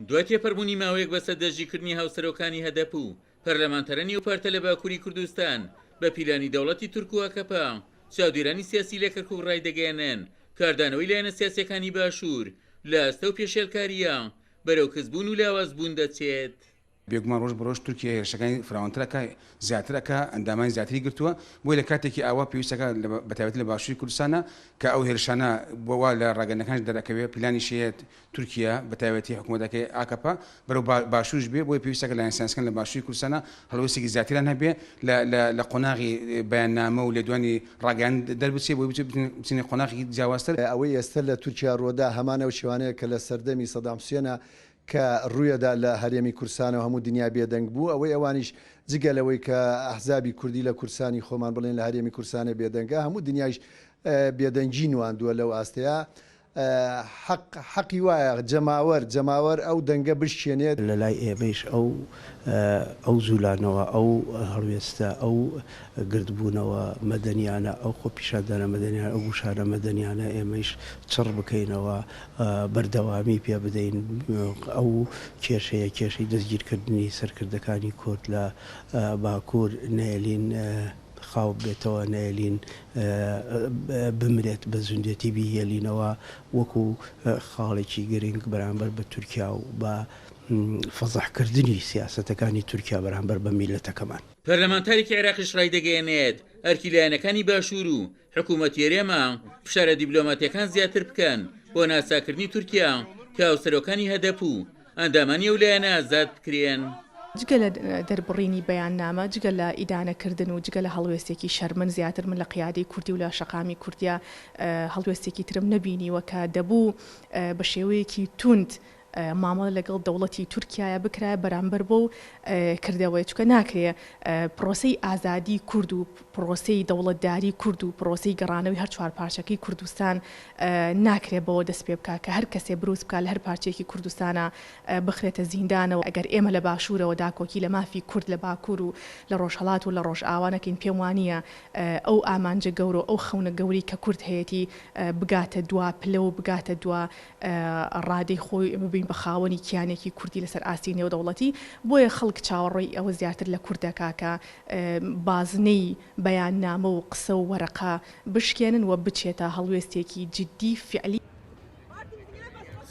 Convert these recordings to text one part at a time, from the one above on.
دوای تێپەڕبوونی ماوەیەک بەسەر دەستگیرکردنی هاوسەرۆکانی هەدەپ و پەرلەمانتەرە نێوپارتە لە باکووری کوردستان بە پیلانی دەوڵەتی تورک و ئەکەپا چاودێرانی سیاسی لە کەرکووک ڕایدەگەیەنن کاردانەوەی لایەنە سیاسیەکانی باشوور لە ئەستە و پێشێلکاریە بەرەو کەسبوون و لاوازبوون دەچێت. بێگومان ڕۆژ بە ڕۆژ تورکیا هێرشەکانی فراوانترەکە زیاترەکە ئەندامانی زیاتری گرتووە بۆی لە کاتێکی ئاوا پێویستەکە بەتایبەتی لە باشووری کوردستانە کە ئەو هێرشانە بۆوا لە ڕاگەنەکانش دەرەکەوێت پلانی شێت تورکیا بەتایبەتی حکوومەتەکەی ئاکەپا بەرەو باشوورش بێ بۆی پێویستەکە لایەن سیاسیەکان لە باشووری کوردستانە هەڵوێستێکی زیاتران هەبێ لە قۆناغی بەیاننامە و لێدوانی ڕاگەیان دەربچێت بۆی بچینە قۆناغی جیاوازتر. ئەوەی ئێستا لە تورکیا ڕۆدا هەمانە و شێوانەیە کە لە سەردەمی سەدام حوسێنە کە ڕوویەدا لە هەرێمی کوردستانەوە هەموو دنیا بێدەنگ بوو ئەوەی ئەوانیش جگەلەوەی کە ئەحزابی کوردی لە کورسانی خۆمان بڵێن لە هەرێمی کوردستانە بێدەنگە هەموو دنیاش بێدەنگی نواندووە لەو ئاستەیە حەقی وایە جەماوەر ئەو دەنگە بشکێنێت لە لای ئێمەش ئەو زولانەوە ئەو هەڵوێستە ئەو گردبوونەوە مەدەنیانە ئەو خۆ پیشاندانە مەدەنیان ئەو گوشارە مەدەنیانە ئێمەش چڕ بکەینەوە بەردەوامی پێ بدەین ئەو کێشەیە کێشەی دەستگیرکردنی سەرکردەکانی کورد لە باکوور نێلین خاو بێتەوە نێلین بمرێت بە زوندێتی بیهێلینەوە وەکو خاڵێکی گرنگ بەرامبەر بە تورکیا و بە فەزەحکردنی سیاسەتەکانی تورکیا بەرامبەر بە میلەتەکەمان. پەرلەمانتارێکی عێراقیش ڕایدەگەیەنێت ئەرکی لایەنەکانی باشوور و حکوومەت یێرێمە فشارە دیبلۆماتیەکان زیاتر بکەن بۆ ناساکردنی تورکیا کە هاوسەرۆکانی هەدەپ و ئەندامانی ئەو لایەنە ئازاد بکرێن. جگە لە دەربڕینی بەیاننامە جگە لە ئیدانەکردن و جگە لە هەڵوێستێکی شەرمن زیاتر من لە قیادەی کوردی و لە شەقامی کوردیا هەڵوێستێکی ترم نەبینیوە کە دەبوو بە شێوەیەکی توند مامەڵە لەگەڵ دەوڵەتی تورکایە بکرای بەرامبەر بۆ کردەوەی چکە ناکرێ پرۆسەی ئازادی کورد و پرۆسەی دەوڵەتداری کورد و پرۆسەی گەڕانەوەی هەر چوار پارچەکەی کوردستان ناکرێت بەوە دەست پێ بکە کە هەر کەسێ بروس بکە لە هەر پارچێکی کوردستانە بخرێتە زیندانەوە ئەگەر ئێمە لە باشوورەوە داکۆکی لە مافی کورد لە باکوور و لە ڕۆژهەڵات و لە ڕۆژ ئاوانەکەین پێم وانییە ئەو ئامانجە گەورە ئەو خەونە گەوری کە کورد هەیەی بگاتە دوا پلە و بگاتە دوا ڕادەی خۆی ببین بە خاوەنی کیانێکی کوردی لەسەر ئاستی نێودەوڵەتی بۆیە خەڵک چاوەڕێی ئەوە زیاتر لە کوردەکە کە بازنەی بەیاننامە و قسە و وەرەقا بشکێنن و بچێتە هەڵوێستێکی جدی فعلی.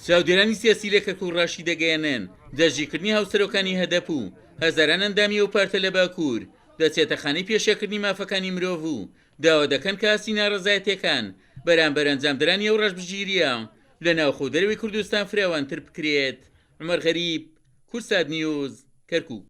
چاودێرانی سیاسی لە کەرکووک ڕاشی دەگەیەنن دەستگیرکردنی هاوسەرۆکانی هەدەپ و هەزاران ئەندامی و پارتە لە باکوور دەچێتە خانەی پێشێکردنی مافەکانی مرۆڤ و داوا دەکەن کە ئاسی ناڕەزایەتیەکان بەرامبەر ئەنجامدرانی ئەو ڕەشبگیریە لە ناوخۆ دەرەوەی کوردستان فراوانتر بکرێت. عومەر غەریب، کورسات نیوز، کەرکووک.